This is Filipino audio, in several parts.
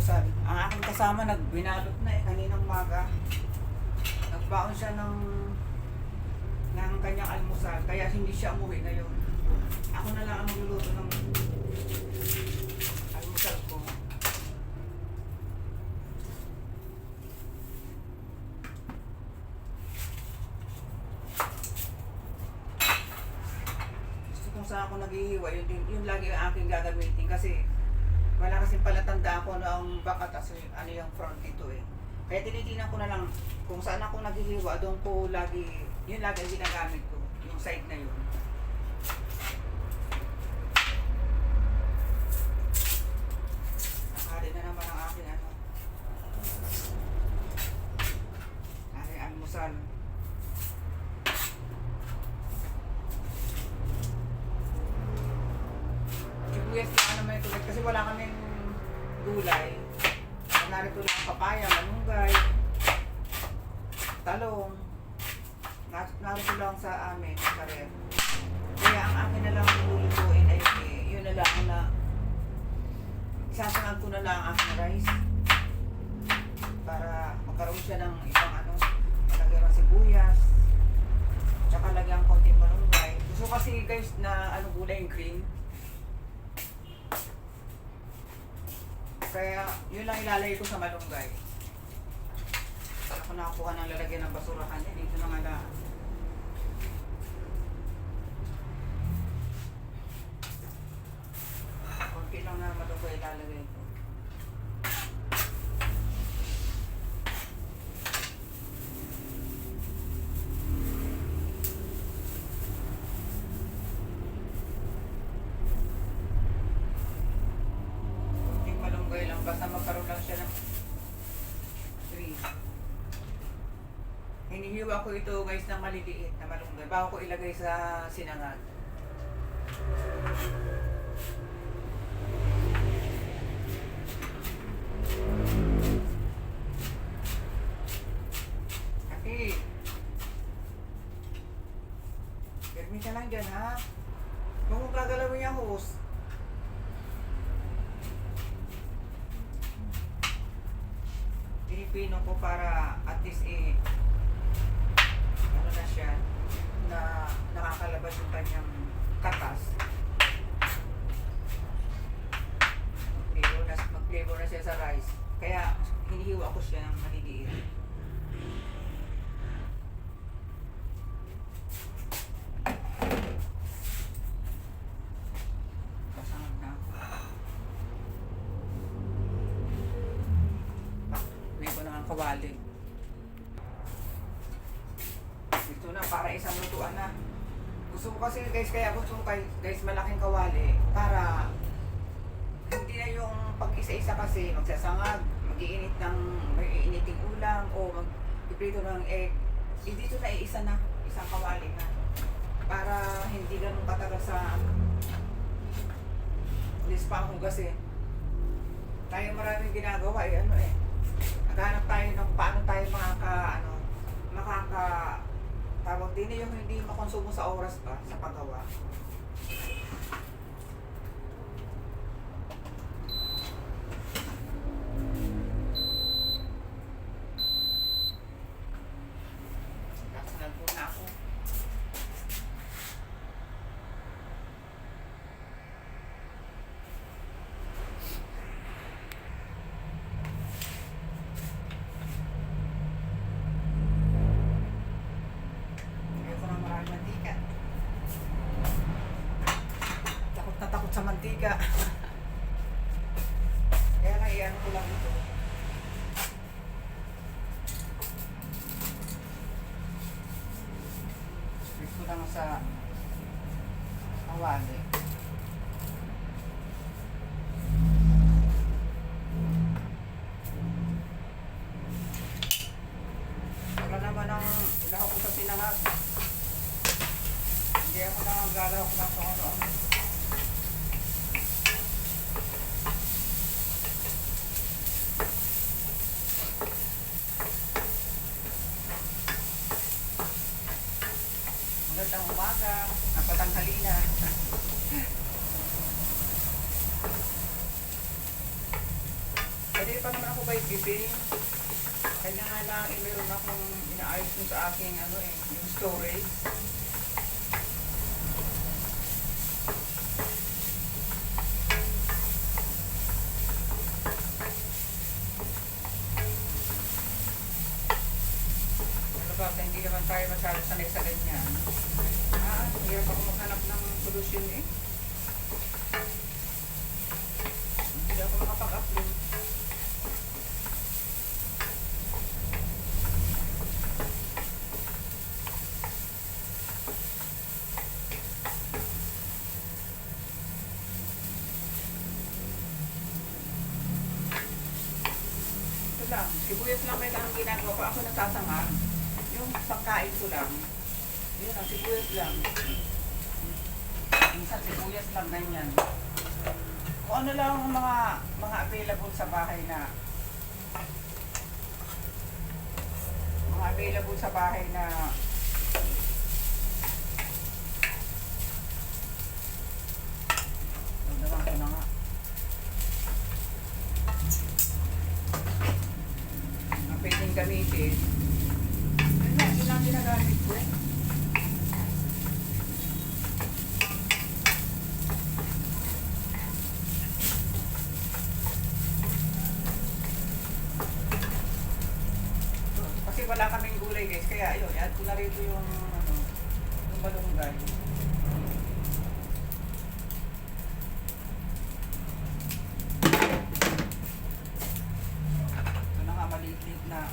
almusal. Ang aking kasama nagbinalot na kaninang umaga. Nagbaon siya ng kanyang almusal, kaya hindi siya umuwi ngayon. Ako na lang ang magluluto ng almusal ko. Gusto kung saan ako naghihiwa, yun lagi ang aking gagamitin kasi wala kasing palatandaan ko na ang bakat as ano yung front ito eh. Kaya tinitingnan ko na lang kung saan ako naghihiwa, doon ko lagi, yun lagi ang ginagamit ko, yung side na yun. Nakari na naman ang aking aking almusal. Sibuyas lang naman ito kasi wala kaming gulay. Narito lang papaya, malunggay, talong. Narito lang sa amin, sa ref. Kaya ang akin na lang lulutuin ay yun na lang na isasangag ko na lang ang aking rice para magkaroon siya ng ibang malagyan ng sibuyas, tsaka lagyan konting malunggay. Gusto kasi guys na gulay yung green. Kaya yun lang ilalagay ko sa malunggay. Ako nakakuha ng lalagyan ng basurahan niya. Dito na nga na. Konti lang na malunggay ilalagay ko. Basta magkaroon lang siya ng 3. Hinihiwa ko ito guys ng maliliit na malunggay bago ko ilagay sa sinangag. Okay. Permi ka lang dyan ha. Huwag mong gagalawin yung hose. Pinipino ko para at least na siya na nakakalabas yung kanyang katas. Mag-flavor na siya sa rice. Kaya hinihiwa ko siya ng maliliit. Masangag na ako. Kawali. Ito na para isang lutuan na. Gusto ko kasi guys, kaya gusto ko guys malaking kawali para hindi na yung pag-isa-isa kasi magsasangag, mag-iiniting ulam o mag-iprito ng egg. Dito na isa na, isang kawali na. Para hindi ganun katagal sa lispang hugas eh. Tayo maraming ginagawa naghanap tayo ng paano tayo tawag din yung hindi makonsumo sa oras ba sa paggawa. Kasanag po na ako. Takot sa mantika. Kaya lang iyan ko lang ito. Spread ko lang sa kawali. Wala naman ang lahok ko sa sinangag. Hindi ako nagagalahok na sa ano. Magandang umaga, napatanghali na. Pwede pa naman ako by giving. Kanya nga lang, meron akong inaayos mo sa aking, yung storage. Hindi naman tayo masyado sanay sa ganyan. Hirap ako maghanap ng solusyon eh. Hindi ako makapag-upload. Ito lang, sibuyas lang kailangan ginagawa ko. Ako nagsasangag. Yung pagkain ko lang, yun ang sibuyas lang. Minsan sibuyas lang, ganyan. Kung ano lang ang mga available sa bahay na nagdaman ko na nga. Ang pwedeng gamitin. Yun lang ginagamit ko. Kasi wala kaming gulay guys, kaya ayun, i-add ko na rito yung malunggay. Ito na nga, maliit-liit na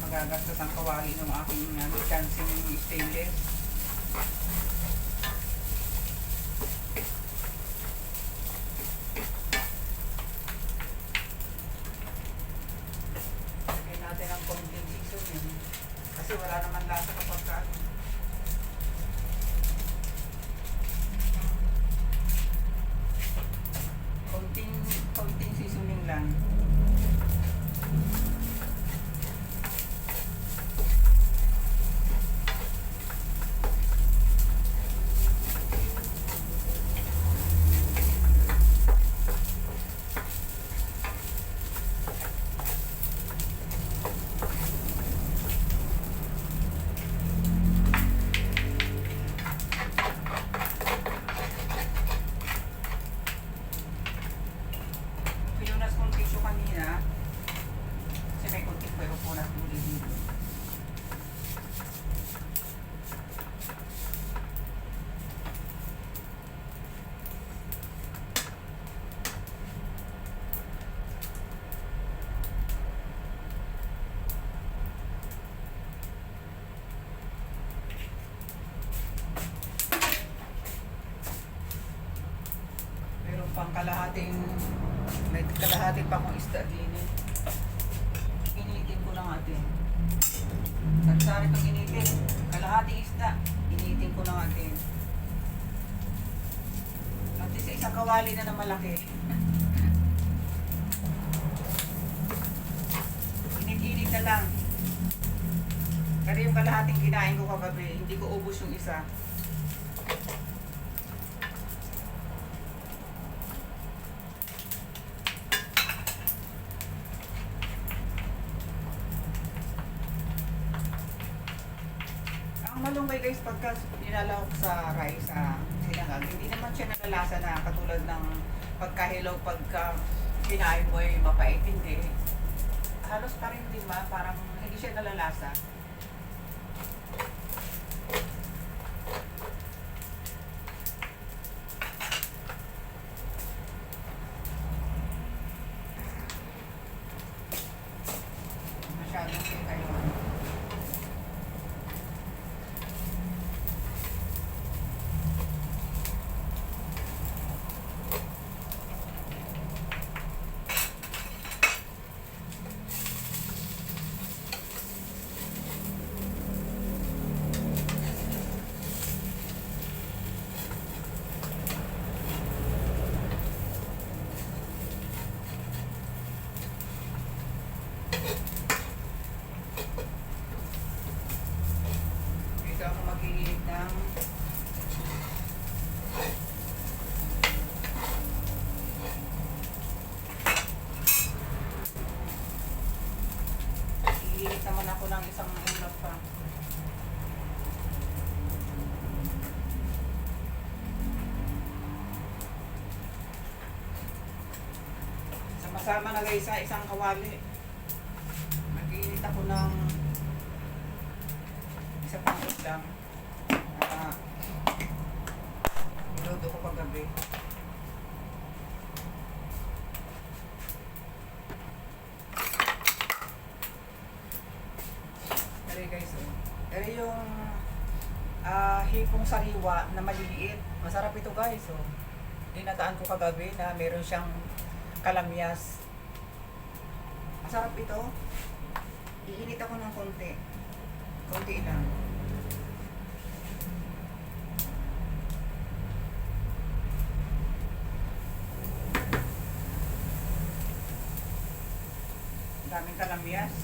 magagastos ang kawali ng aking chancing stainless. Lagyan natin ang konting seasoning kasi wala naman lasa kapag kaano. Konting seasoning lang. Pinunas kong tissue kanina kasi may kunting pero punas muli dito. Meron pang may kalahati pa akong isda din eh. Initin ko na natin. Sarsari itong initin. Kalahati isda. Initin ko na natin. At sa isang kawali na malaki. Init-init na lang. Pero yung kalahating kinain ko kagabi, hindi ko ubos yung isa. Ang malunggay guys, pagka nilalawak sa rice sa sinangag, hindi naman siya nalalasa na katulad ng pagkahilaw pagka kinain mo ay mapait, hindi. Halos pa rin din parang hindi siya nalalasa. Masyadong kayo. Hanap ko ng isang ulam pa. Sama-sama na guys sa isang kawali. Mag-iinit ako ng isa pang ulam. Niluto ko kagabi. Pero guys, pero yung hipong sariwa na maliliit, masarap ito guys. So, dinataan ko kagabi na meron siyang kalamyas. Masarap ito. Iinit ako ng konti. Konti lang. Daming kalamyas.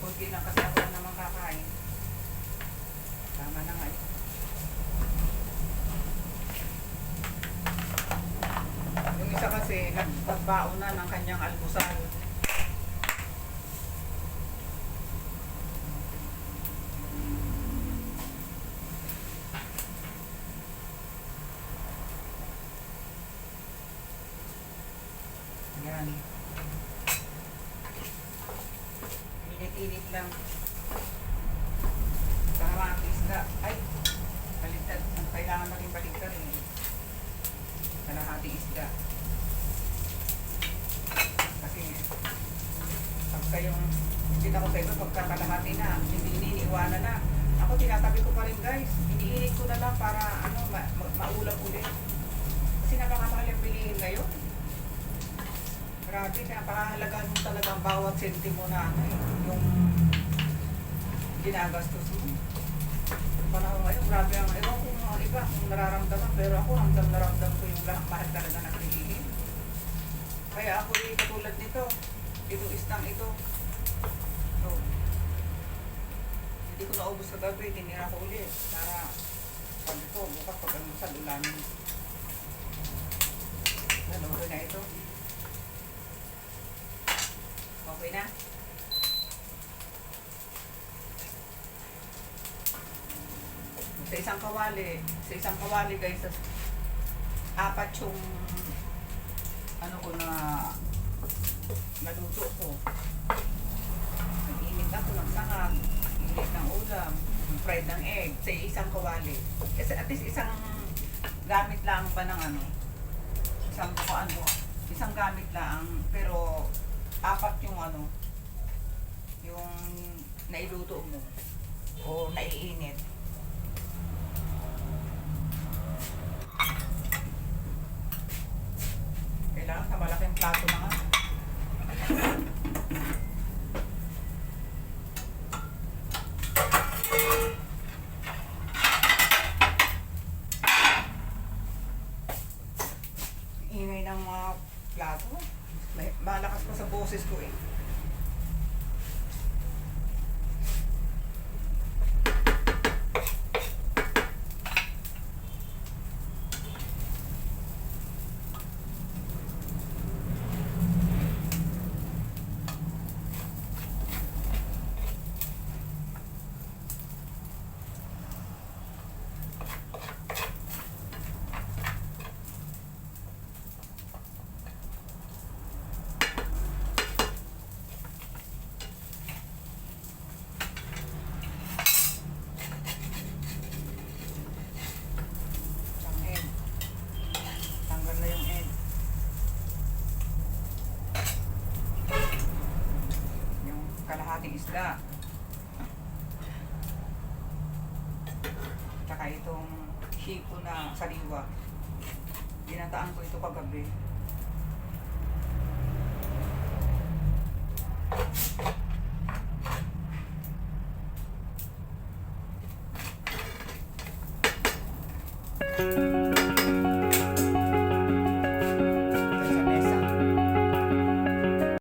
Konti lang kasi ako lang naman kakain. Tama na nga eh. Yung isa kasi nagbabaon na ng kanyang almusal. Yan. Init-init lang. Para isda. Ay, baligtad. Kailangan na rin baligtad eh. Kalahati isda. Kasi pagka yung kita ko sa iba, pagka kalahati na, hindi iniiwanan na. Ako tinatabi ko pa rin guys. Iniinit ko na lang para maulam ulit. Kasi napakamahal yung bilihin ngayon. Grabe, napakahalaga nung talagang bawat sentimo na yung ginagastos mo. Panahon ngayon, grabe ang ewan kung mga iba kung nararamdaman, pero ako ramdam na ramdam ko yung lahat mahal talaga na bilihin. Kaya ako katulad nito, itong istang ito. So, hindi ko naubos sa gabi, tinira ko ulit para pag ito, bukas pag almusal ulamin. Naluto na ito. Okay na. Sa isang kawali guys, apat yung ano ko na naluto ko. Nag-init ako ng sangag, init ng ulam, fried ng egg sa isang kawali. Kasi at least isang gamit lang pa ng ano, isang gamit lang, pero apat yung ano, yung nailuto mo o naiinit. Kailangan sa malaking plato na nga. Ingay ng mga plato. Malakas pa sa boses ko eh. Kalahating isda. Tsaka itong hipo na sariwa. Ginataan ko ito kagabi.